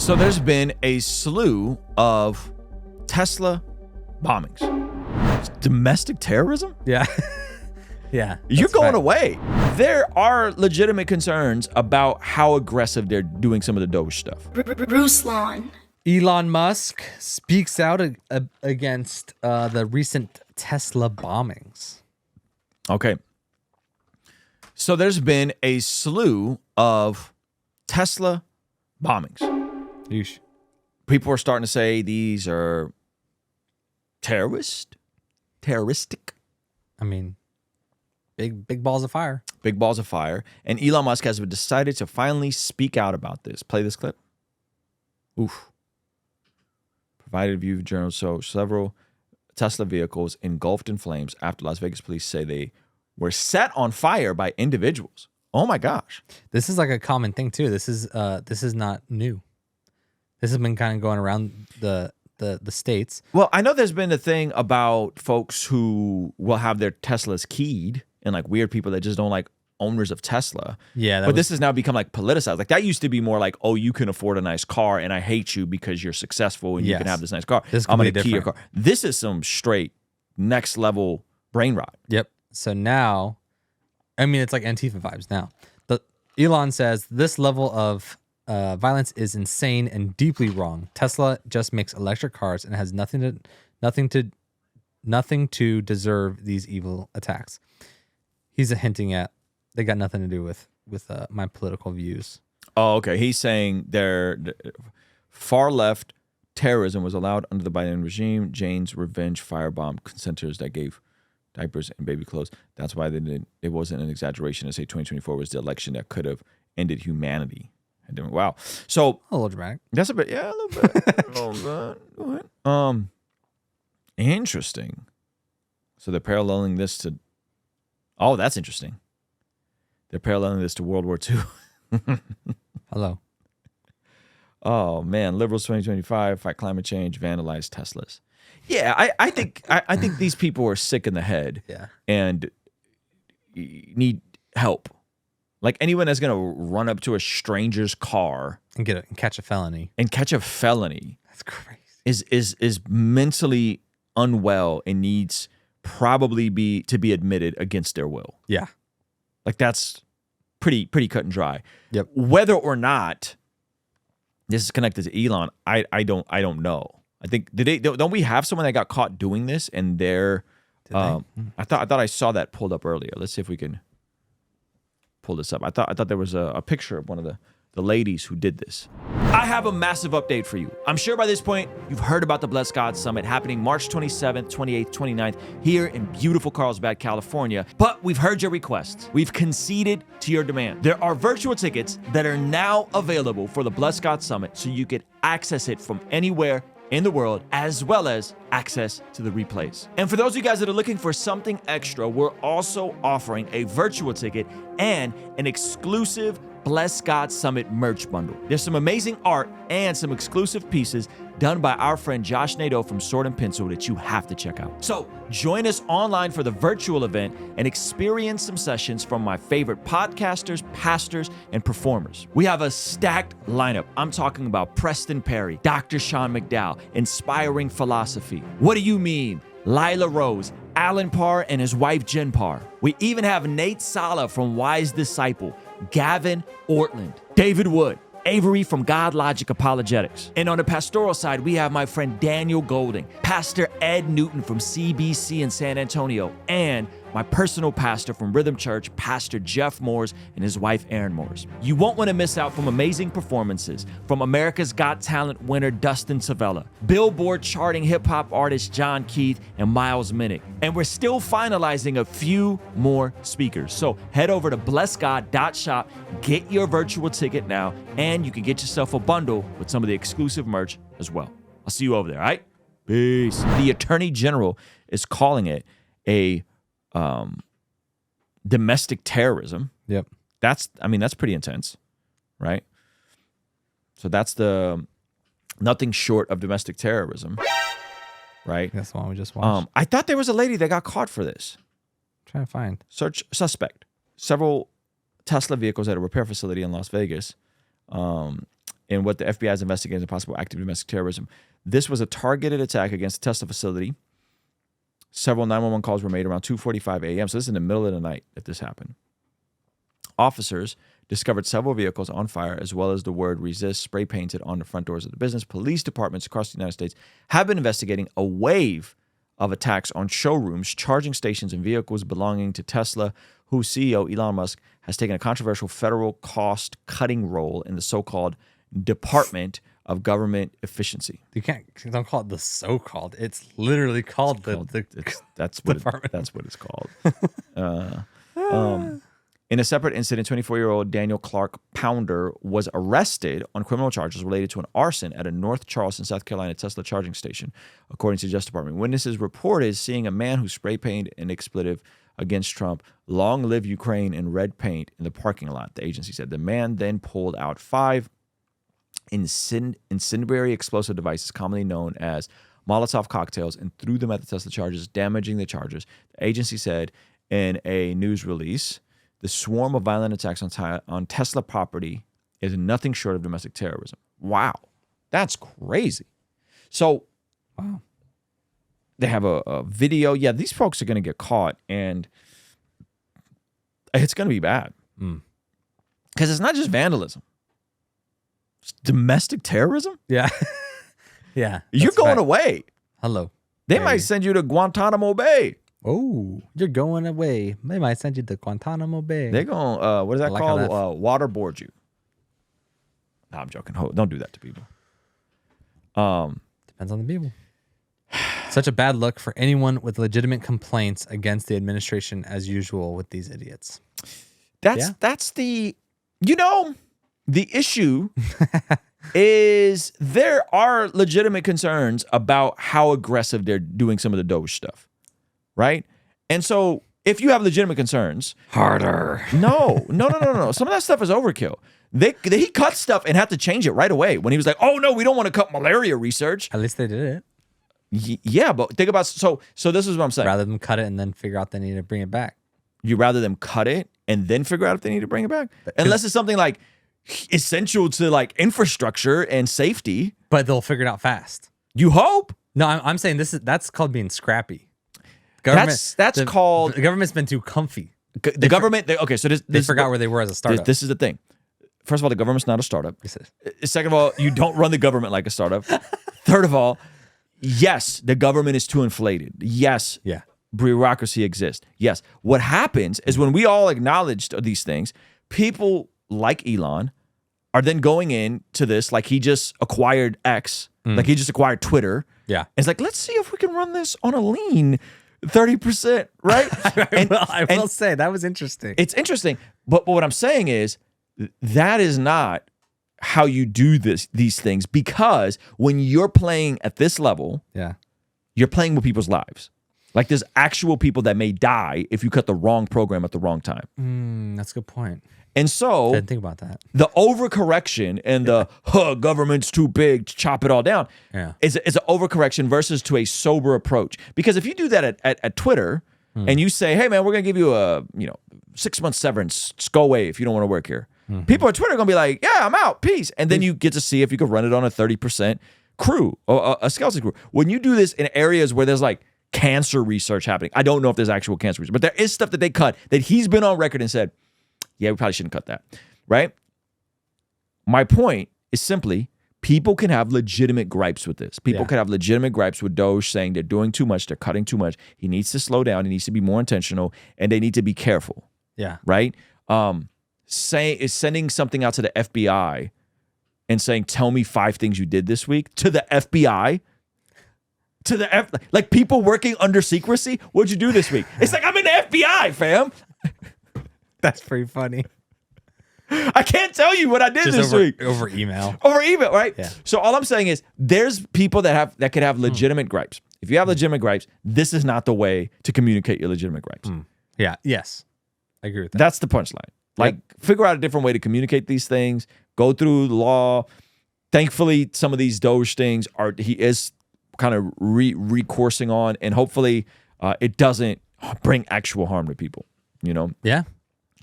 So there's been a slew of Tesla bombings. Domestic terrorism? Yeah. Yeah. You're going away. There are legitimate concerns about how aggressive they're doing some of the Doge stuff. Ruslan. Elon Musk speaks out against the recent Tesla bombings. Okay. So there's been a slew of Tesla bombings. Yeesh. People are starting to say these are terroristic. I mean, big balls of fire. Big balls of fire. And Elon Musk has decided to finally speak out about this. Play this clip. Oof. Provided view of journals show several Tesla vehicles engulfed in flames after Las Vegas police say they were set on fire by individuals. Oh my gosh. This is like a common thing too. This is not new. This has been kind of going around the states. Well, I know there's been a thing about folks who will have their Teslas keyed and like weird people that just don't like owners of Tesla. Yeah. But this has now become like politicized. Like that used to be more like, oh, you can afford a nice car and I hate you because you're successful and you can have this nice car. I'm going to key your car. This is some straight next level brain rot. Yep. So now, I mean, it's like Antifa vibes now. Elon says this level of violence is insane and deeply wrong. Tesla just makes electric cars and has nothing to deserve these evil attacks. He's hinting at they got nothing to do with my political views. Oh, okay. He's saying their far left terrorism was allowed under the Biden regime. Jane's revenge firebomb centers that gave diapers and baby clothes. That's why they didn't. It wasn't an exaggeration to say 2024 was the election that could have ended humanity. Wow. So a little dramatic. That's a bit. Yeah, a little bit. Go ahead. Interesting. So they're paralleling this to. Oh, that's interesting. They're paralleling this to World War II. Hello. Oh man, liberals 2025 fight climate change, vandalize Teslas. Yeah, I think these people are sick in the head. Yeah. And need help. Like anyone that's gonna run up to a stranger's car and catch a felony. That's crazy. Is mentally unwell and needs probably to be admitted against their will. Yeah. Like that's pretty cut and dry. Yep. Whether or not this is connected to Elon, I don't know. I think don't we have someone that got caught doing this and they're I thought I saw that pulled up earlier. Let's see if we can pull this up. I thought there was a picture of one of the ladies who did this. I have a massive update for you. I'm sure by this point, you've heard about the Blessed God Summit happening March 27th, 28th, 29th here in beautiful Carlsbad, California. But we've heard your requests. We've conceded to your demand. There are virtual tickets that are now available for the Blessed God Summit so you can access it from anywhere in the world, as well as access to the replays. And for those of you guys that are looking for something extra, we're also offering a virtual ticket and an exclusive Bless God Summit merch bundle. There's some amazing art and some exclusive pieces done by our friend Josh Nadeau from Sword and Pencil that you have to check out. So join us online for the virtual event and experience some sessions from my favorite podcasters, pastors, and performers. We have a stacked lineup. I'm talking about Preston Perry, Dr. Sean McDowell, Inspiring Philosophy. What do you mean? Lila Rose, Alan Parr, and his wife Jen Parr. We even have Nate Sala from Wise Disciple, Gavin Ortland, David Wood, Avery from God Logic Apologetics. And on the pastoral side, we have my friend Daniel Golding, Pastor Ed Newton from CBC in San Antonio, and my personal pastor from Rhythm Church, Pastor Jeff Moores and his wife Erin Moores. You won't want to miss out from amazing performances from America's Got Talent winner Dustin Savella, Billboard charting hip-hop artist John Keith, and Miles Minnick. And we're still finalizing a few more speakers. So head over to blessgod.shop, get your virtual ticket now, and you can get yourself a bundle with some of the exclusive merch as well. I'll see you over there, all right? Peace. The Attorney General is calling it a domestic terrorism. Yep. That's pretty intense, right? So that's the nothing short of domestic terrorism, right? That's the one we just watched. I thought there was a lady that got caught for this. Trying to find. Search suspect. Several Tesla vehicles at a repair facility in Las Vegas. in what the FBI is investigating as a possible act of domestic terrorism. This was a targeted attack against the Tesla facility. Several 911 calls were made around 2:45 a.m. So this is in the middle of the night that this happened. Officers discovered several vehicles on fire, as well as the word resist spray painted on the front doors of the business. Police departments across the United States have been investigating a wave of attacks on showrooms, charging stations, and vehicles belonging to Tesla, whose CEO, Elon Musk, has taken a controversial federal cost-cutting role in the so-called Department of Government Efficiency. Don't call it the so-called. It's literally called that's what it's called. In a separate incident, 24-year-old Daniel Clark Pounder was arrested on criminal charges related to an arson at a North Charleston, South Carolina Tesla charging station, according to the Justice Department. Witnesses reported seeing a man who spray painted an expletive against Trump, "Long live Ukraine," in red paint in the parking lot, the agency said. The man then pulled out 5 incendiary explosive devices, commonly known as Molotov cocktails, and threw them at the Tesla chargers, damaging the chargers. The agency said in a news release, the swarm of violent attacks on Tesla property is nothing short of domestic terrorism. Wow. That's crazy. So, wow. They have a video. Yeah, these folks are going to get caught, and it's going to be bad. Because it's not just vandalism. It's domestic terrorism? Yeah. Yeah. You're going away. Hello. They might send you to Guantanamo Bay. Oh, you're going away. They might send you to Guantanamo Bay. They're going, what is that called? Waterboard you. Nah, I'm joking. Don't do that to people. Depends on the people. Such a bad look for anyone with legitimate complaints against the administration, as usual with these idiots. That's the, the issue is there are legitimate concerns about how aggressive they're doing some of the Doge stuff. Right? And so if you have legitimate concerns, harder. No. Some of that stuff is overkill. He cut stuff and had to change it right away when he was like, "Oh no, we don't want to cut malaria research." At least they did it. Yeah, but think about so this is what I'm saying. Rather than cut it and then figure out they need to bring it back. You rather them cut it and then figure out if they need to bring it back? Unless it's something like essential to like infrastructure and safety. But they'll figure it out fast. You hope. No, I'm saying that's called being scrappy. That's called the government's been too comfy. The government. So they forgot where they were as a startup. This is the thing. First of all, the government's not a startup. Second of all, you don't run the government like a startup. Third of all, yes, the government is too inflated. Yes, bureaucracy exists. Yes, what happens is when we all acknowledge these things, people like Elon are then going into this like he just acquired X, like he just acquired Twitter. Yeah, and it's like, let's see if we can run this on a lean 30%, right? I will say that was interesting. It's interesting, but what I'm saying is that is not how you do these things, because when you're playing at this level, you're playing with people's lives. Like there's actual people that may die if you cut the wrong program at the wrong time. That's a good point. And so I didn't think about that. The overcorrection and the government's too big to chop it all down is an overcorrection versus to a sober approach. Because if you do that at Twitter and you say, "Hey man, we're gonna give you a 6-month severance, just go away if you don't want to work here," people on Twitter are gonna be like, "Yeah, I'm out, peace," and then you get to see if you could run it on a 30% crew or a skeleton crew. When you do this in areas where there's like cancer research happening, I don't know if there's actual cancer research, but there is stuff that they cut that he's been on record and said, "Yeah, we probably shouldn't cut that," right? My point is simply, people can have legitimate gripes with this. People can have legitimate gripes with Doge saying they're doing too much, they're cutting too much. He needs to slow down, he needs to be more intentional, and they need to be careful. Yeah. Right? Sending something out to the FBI and saying, "Tell me 5 things you did this week," to the FBI. Like people working under secrecy. "What'd you do this week?" It's like, I'm in the FBI, fam. That's pretty funny. I can't tell you what I did this week. Over email. Over email, right? Yeah. So all I'm saying is there's people that could have legitimate gripes. If you have legitimate gripes, this is not the way to communicate your legitimate gripes. Yeah. Yes. I agree with that. That's the punchline. Like, figure out a different way to communicate these things. Go through the law. Thankfully, some of these Doge things he is kind of recoursing on, and hopefully it doesn't bring actual harm to people. Yeah.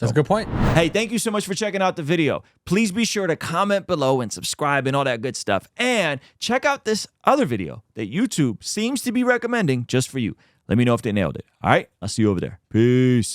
That's a good point. Hey, thank you so much for checking out the video. Please be sure to comment below and subscribe and all that good stuff. And check out this other video that YouTube seems to be recommending just for you. Let me know if they nailed it. All right, I'll see you over there. Peace.